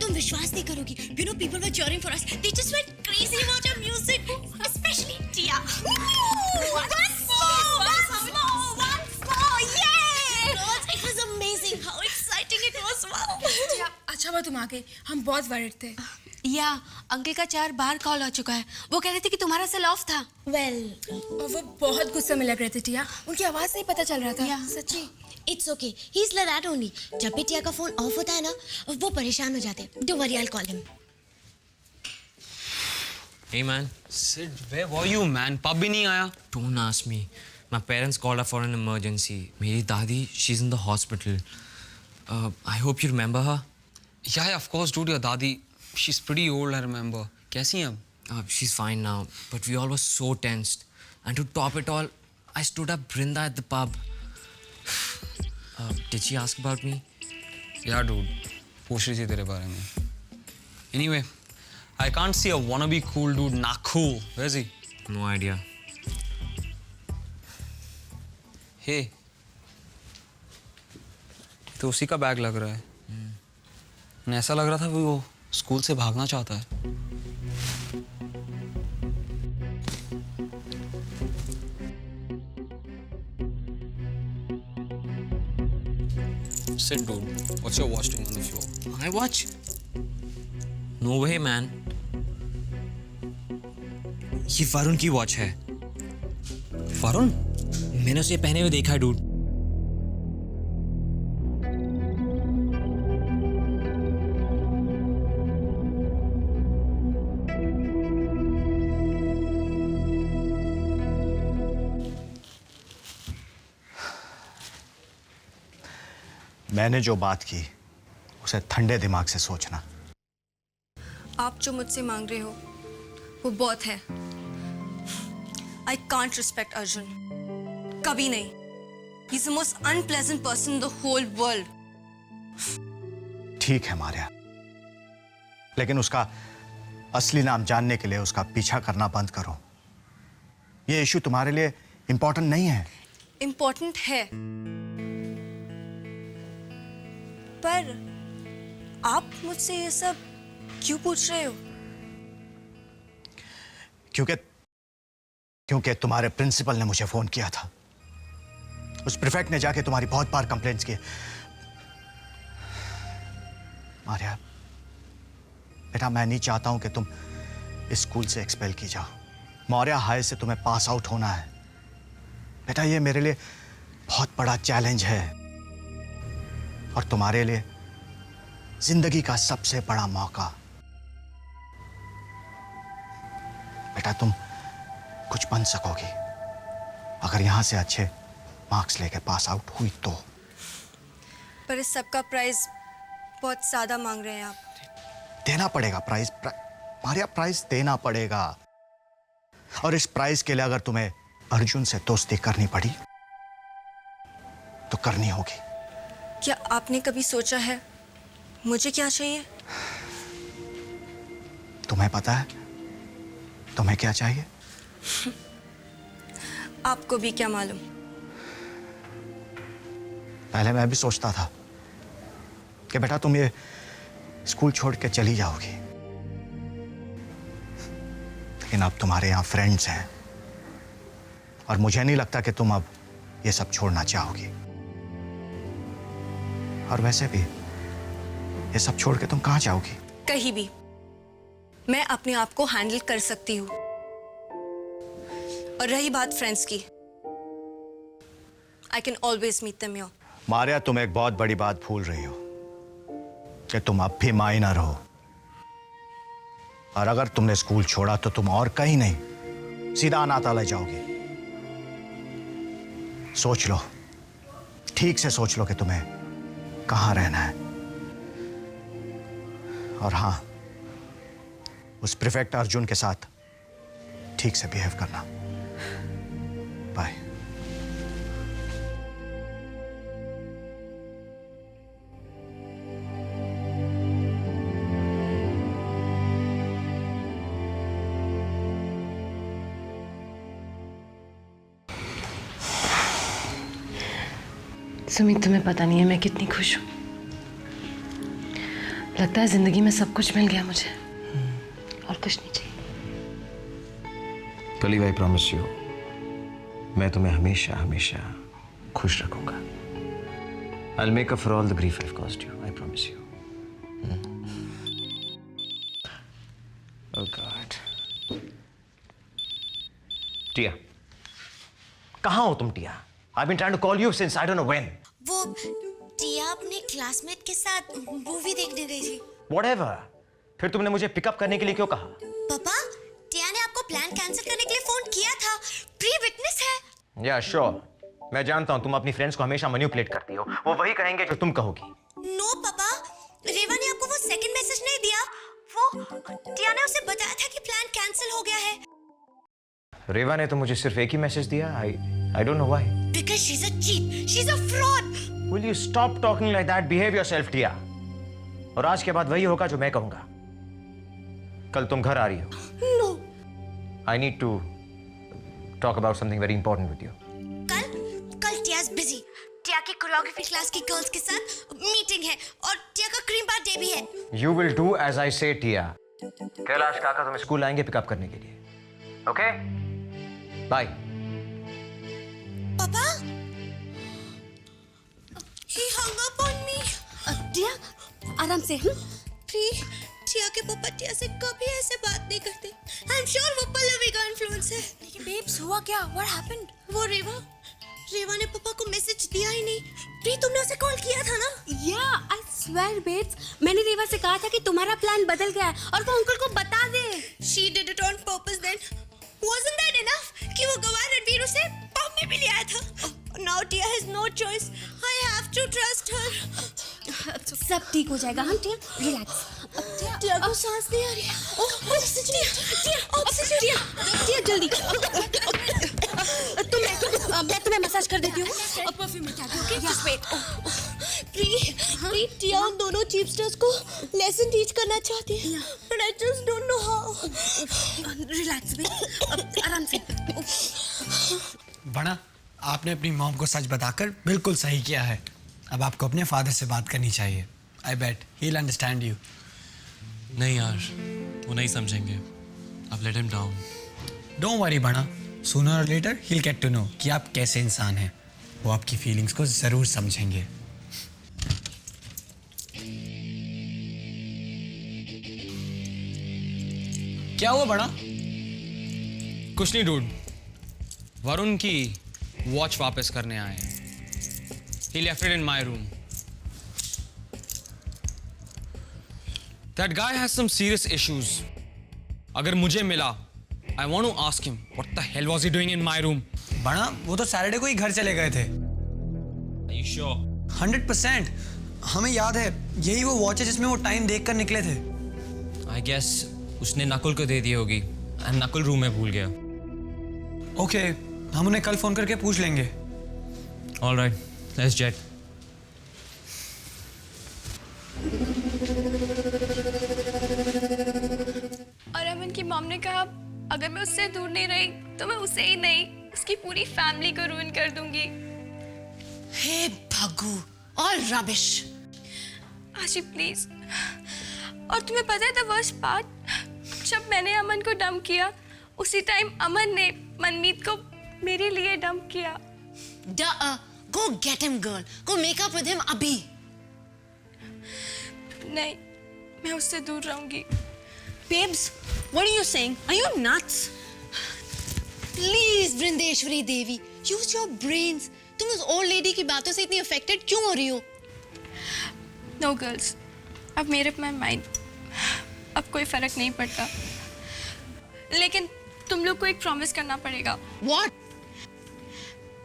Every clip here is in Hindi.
तुम विश्वास नहीं करोगी. You know, people were cheering for us. They just went crazy about our music, especially Tia. Once more, yay! Girls, it was amazing. How exciting it was! Wow. अच्छा हुआ तुम आ गए. हम बहुत वरिड थे. या अंकल का 4 बार कॉल आ चुका है. वो कह रहे थे कि तुम्हारा सेल ऑफ था. और वो बहुत गुस्से में लग रहे थे टिया. उनकी आवाज से ही पता चल रहा था. सच्ची. It's okay. He's like that only. जब भी टिया का फोन ऑफ होता है ना, वो परेशान हो जाते हैं. Don't worry, I'll call him. Hey man. Sid, where were you, man? Pub भी नहीं आया. Don't ask me. My parents called her for an emergency. मेरी दादी, she's in the hospital. I hope you remember her. Yeah, of course, dude. Your dadi, she's pretty old. I remember. कैसी है अब? She's fine now, but we all were so tensed. And to top it all, I stood up Brinda at the pub. Did she ask about me? Yeah, dude. पूछ रही थी तेरे बारे में. Anyway, I can't see a wannabe cool dude not cool. Where is he? No idea. Hey. तो उसी का बैग लग रहा है. ऐसा लग रहा था वो स्कूल से भागना चाहता है. Sit, dude. What's your watch doing on the floor? My watch? No way, man. ये वरुण की वॉच है. वरुण? मैंने उसे पहने हुए देखा है, डूड. मैंने जो बात की उसे ठंडे दिमाग से सोचना. आप जो मुझसे मांग रहे हो वो बहुत है. I can't respect Arjun. कभी नहीं. He's the most unpleasant person in the whole world. ठीक है मारिया, लेकिन उसका असली नाम जानने के लिए उसका पीछा करना बंद करो. ये इशू तुम्हारे लिए इंपॉर्टेंट नहीं है. इम्पोर्टेंट है, पर आप मुझसे ये सब क्यों पूछ रहे हो? क्योंकि तुम्हारे प्रिंसिपल ने मुझे फोन किया था. उस प्रीफेक्ट ने जाके तुम्हारी बहुत बार कंप्लेंट्स की. मारिया बेटा, मैं नहीं चाहता हूं कि तुम इस स्कूल से एक्सपेल की जाओ. मौर्या हाई से तुम्हें पास आउट होना है. बेटा, ये मेरे लिए बहुत बड़ा चैलेंज है और तुम्हारे लिए जिंदगी का सबसे बड़ा मौका. बेटा, तुम कुछ बन सकोगी अगर यहां से अच्छे मार्क्स लेके पास आउट हुई तो. पर इस सब का प्राइस बहुत ज्यादा मांग रहे हैं आप. देना पड़ेगा प्राइस. मारिया, प्राइस देना पड़ेगा. और इस प्राइस के लिए अगर तुम्हें अर्जुन से दोस्ती करनी पड़ी तो करनी होगी. क्या आपने कभी सोचा है मुझे क्या चाहिए? तुम्हें पता है तुम्हें क्या चाहिए? आपको भी क्या मालूम? पहले मैं भी सोचता था कि बेटा तुम ये स्कूल छोड़ के चली जाओगी, लेकिन अब तुम्हारे यहाँ फ्रेंड्स हैं और मुझे नहीं लगता कि तुम अब ये सब छोड़ना चाहोगी. और वैसे भी ये सब छोड़ के तुम कहाँ जाओगी? कहीं भी. मैं अपने आप को हैंडल कर सकती हूँ. और रही बात फ्रेंड्स की, I can always meet them here. Maria, तुम एक बहुत बड़ी बात भूल रही हो कि तुम अब भी माइनर हो. और अगर तुमने स्कूल छोड़ा तो तुम और कहीं नहीं, सीधा अनाथालय जाओगी. सोच लो, ठीक से सोच लो कि तुम्हें कहाँ रहना है. और हाँ, उस प्रिफेक्ट अर्जुन के साथ ठीक से बिहेव करना। बाय। सुमित, तुम्हें पता नहीं है मैं कितनी खुश हूँ। लगता है जिंदगी में सब कुछ मिल गया मुझे, और कुछ नहीं चाहिए। कलीब, आई प्रॉमिस यू, मैं तुम्हें हमेशा हमेशा खुश रखूंगा। I'll make up for all the grief I've caused you. I promise you. Oh God. टिया, कहाँ हो तुम टिया? I've been trying to call you since I don't know when. वो टिया अपने क्लासमेट के साथ मूवी देखने गई थी। Whatever. फिर तुमने मुझे पिकअप करने के लिए क्यों कहा? पापा, टिया ने आपको प्लान कैंसिल करने के लिए फोन किया था। प्री विटनेस है। Yeah, sure. मैं जानता हूँ तुम अपनी फ्रेंड्स को हमेशा मैनिपुलेट करती हो। वो वही कहेंगे जो तुम कहोगी। नो पापा, रेवा ने आपको वो सेकंड मैसेज नहीं दिया। वो टिया ने उसे बताया था कि प्लान कैंसिल हो गया है। रेवा ने तो मुझे सिर्फ एक ही मैसेज दिया। I don't know why. Because she's a cheat, she's a fraud. Will you stop talking like that? Behave yourself, टिया। और आज के बाद वही होगा जो मैं कहूंगा। कल तुम घर आ रही हो। No. I need to talk about something very important with you. कल टिया's busy. टिया की कोरियोग्राफी क्लास की गर्ल्स के साथ मीटिंग है और टिया का क्रीम बार डे भी है। You will do as I say, टिया। कैलाश काका तुम्हें स्कूल आएंगे पिकअप करने के लिए। Okay? Bye. पापा, he hung up on me. टिया, आराम से। टिया के पापा टिया से कभी ऐसे बात नहीं करते। I'm sure वो पल्लवी का इन्फ्लुएंस है। लेकिन बेब्स, हुआ क्या? What happened? वो रेवा ने पापा को मैसेज दिया ही नहीं। प्री, तुमने उसे कॉल किया था ना? Yeah, I swear, babes. मैंने रेवा से कहा था कि तुम्हारा प्लान बदल गया है और वो अंकल को बता दे। She did it on purpose then. Wasn't that enough? कि वो गवाह रणवीर उसे पब में भी ले आया था। Now Tia has no choice. I have to trust her. सब ठीक हो जाएगा। हम टिया, रिलैक्स। टिया को सांस नहीं आ रही है। टिया जल्दी। मैं तुम्हें मसाज कर देती हूँ। परफ्यूम में क्या ओके? Just wait. प्री, टिया उन दोनों चीपस्टर्स को लेसन टीच करना चाहती है। But I just don't know how. Relax babe, आराम से। बड़ा, आपने अपनी मॉम को सच बताकर बिल्कुल सही किया है। अब आपको अपने फादर से बात करनी चाहिए। I bet he will understand you. नहीं यार, वो नहीं समझेंगे। अब let him down. Don't worry बड़ा, सूनर और later he will get to know कि आप कैसे इंसान हैं। वो आपकी फीलिंग्स को ज़रूर समझेंगे। क्या हुआ बड़ा? कुछ नहीं डूड, वरुण की वॉच वापस करने आए हैं। He left it in my room. That guy has some serious issues. अगर मुझे मिला, I want to ask him, what the hell was he doing in my room? बड़ा, वो तो सैटरडे को ही घर चले गए थे। Are you sure? 100%। हमें याद है, यही वो वॉच है जिसमें वो टाइम देखकर निकले थे। I guess उसने नकुल को दे दी होगी and नकुल रूम में भूल गया। ओके, हम उन्हें कल फोन करके पूछ लेंगे। All right, let's jet. और अमन की मॉम ने कहा अगर मैं उससे दूर नहीं रही तो मैं उसे ही नहीं, उसकी पूरी फैमिली को रूइन कर दूंगी। हे भगू, all rubbish. आशी प्लीज। और तुम्हें पता है द वर्स्ट पार्ट, जब मैंने अमन को डंप किया उसी टाइम अमन ने मनमीत को मेरे लिए डंप किया। Go get him, girl. Go make up with him अभी। नहीं, मैं उससे दूर रहूंगी। Babes, what are you saying? Are you nuts? Please, वृंदेश्वरी Devi, use your brains. तुम उस old lady की बातों से इतनी affected क्यों हो रही हो? No girls, अब मेरे पे माइंड, अब कोई फर्क नहीं पड़ता। लेकिन तुम लोग को एक प्रॉमिस करना पड़ेगा। What?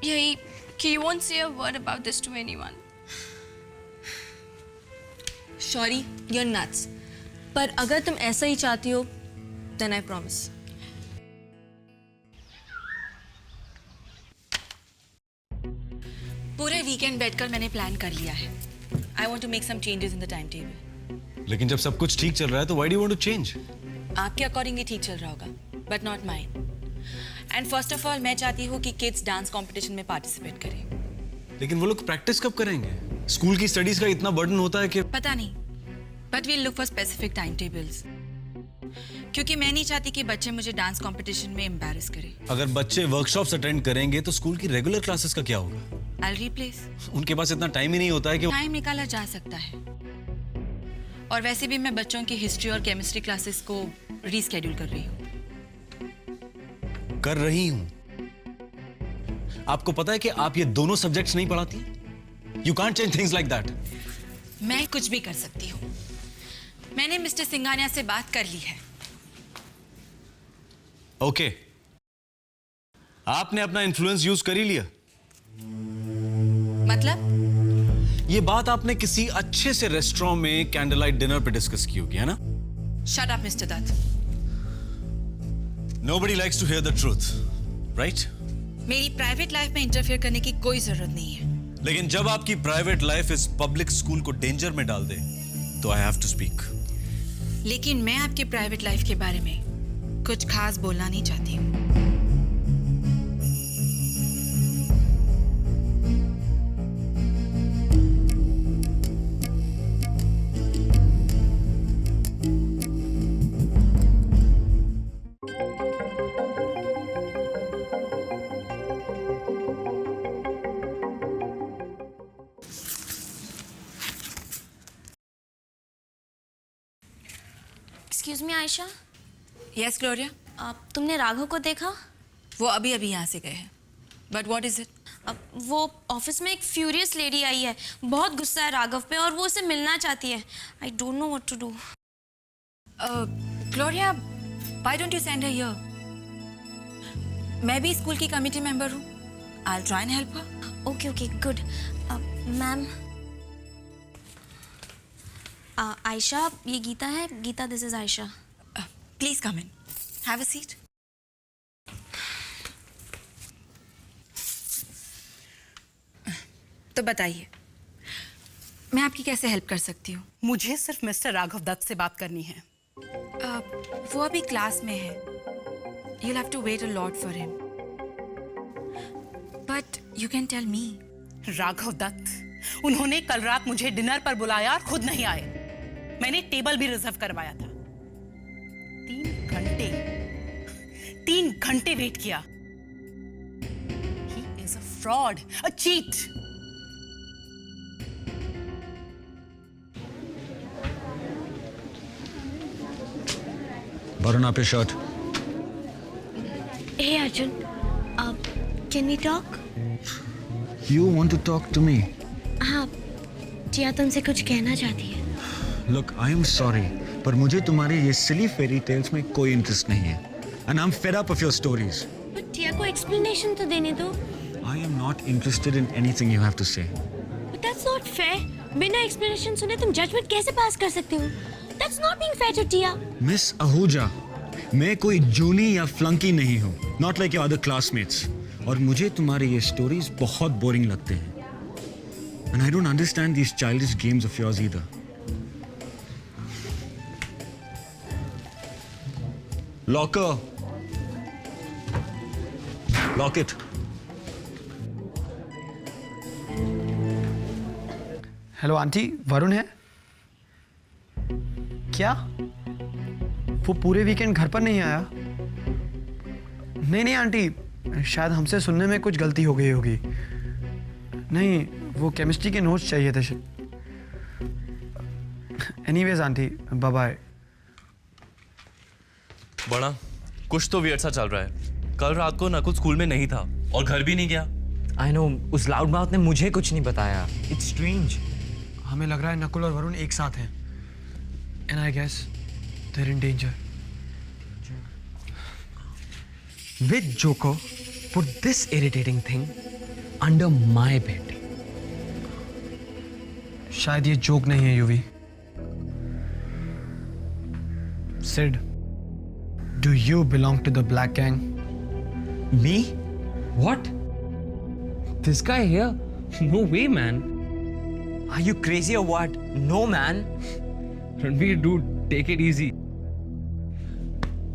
यही कि you won't say a word about this to anyone. Sorry, you're nuts. पर अगर तुम ऐसा ही चाहती हो Then I promise. पूरे वीकेंड बैठकर मैंने प्लान कर लिया है. I want to make some changes in the timetable. लेकिन जब सब कुछ ठीक चल रहा है तो why do you want to change? आपके अकॉर्डिंग ही ठीक चल रहा होगा, but not mine. And first of all मैं चाहती हूँ कि किड्स डांस कंपटीशन में पार्टिसिपेट करें. लेकिन वो लोग प्रैक्टिस कब करेंगे? स्कूल की स्टडीज का इतना बर्डन होता है कि पता नहीं, but we'll look for specific time tables. क्योंकि मैं नहीं चाहती कि बच्चे मुझे डांस कंपटीशन में एम्बैरस करें. अगर बच्चे वर्कशॉप्स अटेंड करेंगे तो स्कूल की रेगुलर क्लासेस का क्या होगा? I'll replace. उनके पास इतना टाइम ही नहीं होता है कि टाइम निकाला जा सकता है. और वैसे भी मैं बच्चों की हिस्ट्री और केमिस्ट्री क्लासेस को रीस्केड्यूल कर रही हूँ. कर रही हूँ. आपको पता है कि आप ये दोनों सब्जेक्ट्स नहीं पढ़ाती? You can't change things like that. मैं कुछ भी कर सकती हूँ. मैंने मिस्टर सिंघानिया से बात कर ली है. ओके. आपने अपना इन्फ्लुएंस यूज कर ही लिया. मतलब? ये बात आपने किसी अच्छे से रेस्टोरेंट में कैंडल लाइट डिनर पे डिस्कस की होगी, है ना? Shut up mister Dutt. Nobody likes to hear the truth, right? मेरी प्राइवेट लाइफ में इंटरफेयर करने की कोई जरूरत नहीं है. लेकिन जब आपकी प्राइवेट लाइफ इस पब्लिक स्कूल को डेंजर में डाल दे तो आई हैव टू स्पीक. लेकिन मैं आपकी प्राइवेट लाइफ के बारे में कुछ खास बोलना नहीं चाहती हूँ. Excuse me Ayesha. Yes Gloria. तुमने राघव को देखा? वो अभी अभी यहाँ से गए हैं. But what is it? वो ऑफिस में एक फ्यूरियस लेडी आई है. बहुत गुस्सा है राघव पे और वो उसे मिलना चाहती है. I don't know what to do. Gloria, why don't you send her here? मैं भी स्कूल की कमिटी मेंबर हूँ. I will try and help her. Okay okay good. Ma'am Ayesha, ये गीता है. Geeta, this is Ayesha. Please come in. Have a seat. तो बताइए, मैं आपकी कैसे हेल्प कर सकती हूँ? मुझे सिर्फ मिस्टर राघव दत्त से बात करनी है. वो अभी क्लास में है. You'll have to wait a lot for him. But you can tell me. Raghav Dutt, उन्होंने कल रात मुझे डिनर पर बुलाया और खुद नहीं आए. मैंने टेबल भी रिजर्व करवाया था. 3 घंटे वेट किया. He is a fraud, a cheat. Varun, up your shirt. Hey Arjun, can we talk? You want to talk to me? हाँ, जिया तुमसे कुछ कहना चाहती है. Look, I am sorry, पर मुझे तुम्हारे ये silly fairy tales में कोई इंटरेस्ट नहीं है. And I'm fed up of your stories. But जिया को explanation तो देने दो. I am not interested in anything you have to say. But that's not fair. बिना explanation सुने तुम judgment कैसे पास कर सकते हो? That's not being fair to Tia. Miss Ahuja, मैं कोई जूनी या फ्लंकी नहीं हूँ. Not like your other classmates. और मुझे तुम्हारे ये stories बहुत boring लगते हैं. And I don't understand these childish games of yours either. Locker. Lock it. Hello aunty, Varun है क्या? वो पूरे वीकेंड घर पर नहीं आया? नहीं आंटी, शायद हमसे सुनने में कुछ गलती हो गई होगी. नहीं, वो केमिस्ट्री के नोट्स चाहिए थे. Anyways aunty, bye bye. बड़ा कुछ तो वियर्ड सा चल रहा है. कल रात को नकुल स्कूल में नहीं था और घर भी नहीं गया. आई नो, उस लाउड माउथ ने मुझे कुछ नहीं बताया. It's strange. हमें लग रहा है नकुल और वरुण एक साथ हैं. And I guess they are in danger. Which joker put this irritating thing under my bed? शायद ये जोक नहीं है Yuvi. Sid, Do you belong to the Black Gang? Me? What? This guy here? No way, man. Are you crazy or what? No, man. Ranveer dude, take it easy.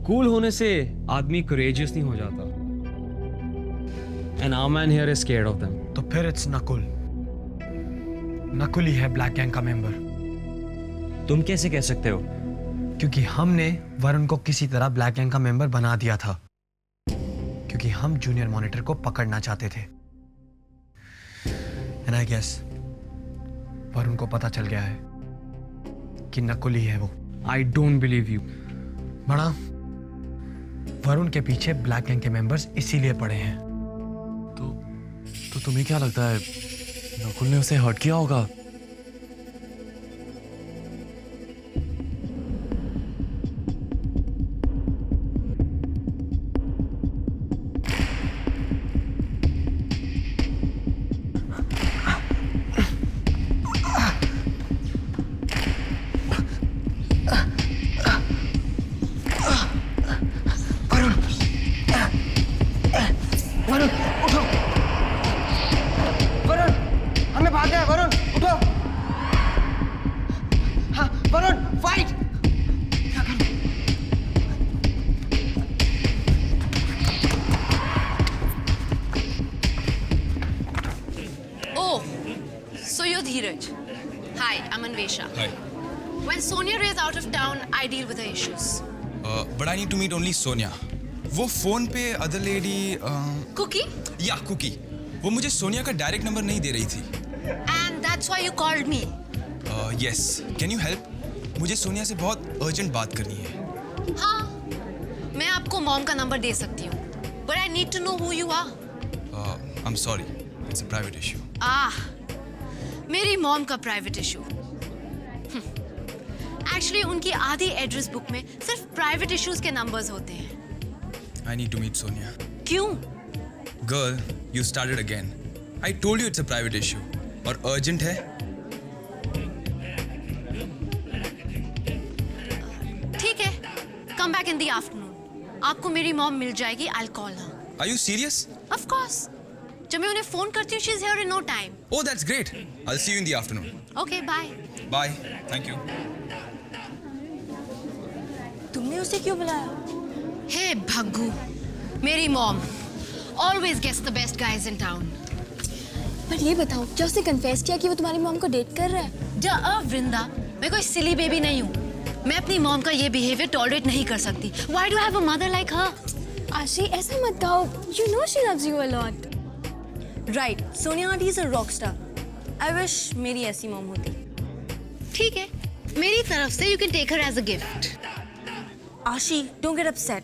Cool होने से आदमी courageous नहीं हो जाता. And our man here is scared of them. तो फिर it's नकुल. नकुल ही है ब्लैक गैंग का मेंबर. तुम कैसे कह सकते हो? क्योंकि हमने वरुण को किसी तरह ब्लैक गैंग का मेंबर बना दिया था, क्योंकि हम जूनियर मॉनिटर को पकड़ना चाहते थे. And I guess वरुण को पता चल गया है कि नकुल ही है वो. I don't believe you. बड़ा वरुण के पीछे ब्लैक गैंग के मेंबर्स इसीलिए पड़े हैं. तो तुम्हें क्या लगता है नकुल ने उसे हर्ट किया होगा? वरुण उठो. वरुण हमें भागना है. वरुण उठो. हाँ Varun fight. Oh, so you're Dheeraj. Hi, I'm Anvesha. Hi. When Sonia is out of town, I deal with her issues. But I need to meet only Sonia. वो फोन पे अदर लेडी Cookie? या कुकी, वो मुझे सोनिया का डायरेक्ट नंबर नहीं दे रही थी. And that's why you called me. Yes, can you help? मुझे सोनिया से बहुत अर्जेंट बात करनी है. हाँ, मैं आपको मॉम का नंबर दे सकती हूँ. But I need to know who you are. I'm sorry, it's a private issue. मेरी मॉम का प्राइवेट इशू. एक्चुअली उनकी आधी एड्रेस बुक में सिर्फ प्राइवेट इश्यूज के नंबर्स होते हैं. I need to meet Sonia. क्यों? Girl, you started again. I told you it's a private issue. और urgent है. ठीक है. Come back in the afternoon. आपको मेरी मॉम मिल जाएगी. I'll call her. Are you serious? Of course. जब मैं उन्हें फोन करती हूँ, she's here in no time. Oh, that's great. I'll see you in the afternoon. Okay, bye. Bye. Thank you. तुमने उसे क्यों बुलाया? Hey, भग्गू. मेरी mom always gets the best guys in town. पर ये बताओ, क्या उसने कन्फेस किया कि वो तुम्हारी मॉम को डेट कर रहा है? जा वृंदा, मैं कोई सिली बेबी नहीं हूँ. मैं अपनी मॉम का ये बिहेवियर टॉलरेट नहीं कर सकती. Why do I have a mother like her? आशी, ऐसा मत कहो. You know she loves you a lot. Right, Sonia Aunty is a rock star. I wish मेरी ऐसी मॉम होती. ठीक है, मेरी तरफ से you can take her as a gift. आशी, don't get upset.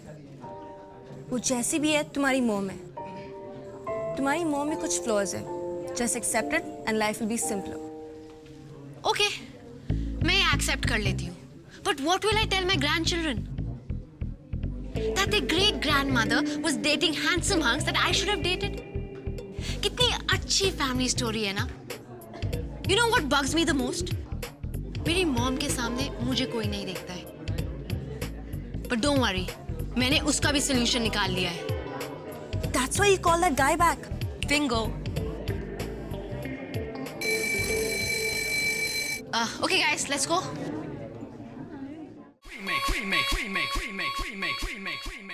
वो जैसी भी है तुम्हारी मॉम है. तुम्हारी मॉम में कुछ फ्लॉज है. Just accept it and life will be simpler. Okay, मैं एक्सेप्ट कर लेती हूँ. But what will I tell my grandchildren? That their great grandmother was dating handsome hunks that I should have dated. कितनी अच्छी फैमिली स्टोरी है ना. You know what bugs me the most? मेरी मॉम के सामने मुझे कोई नहीं देखता है. But don't worry, मैंने उसका भी सोल्यूशन निकाल लिया है. That's why you call that guy back. Bingo. Okay guys, let's go. Remake, remake, remake, remake, remake, remake, remake.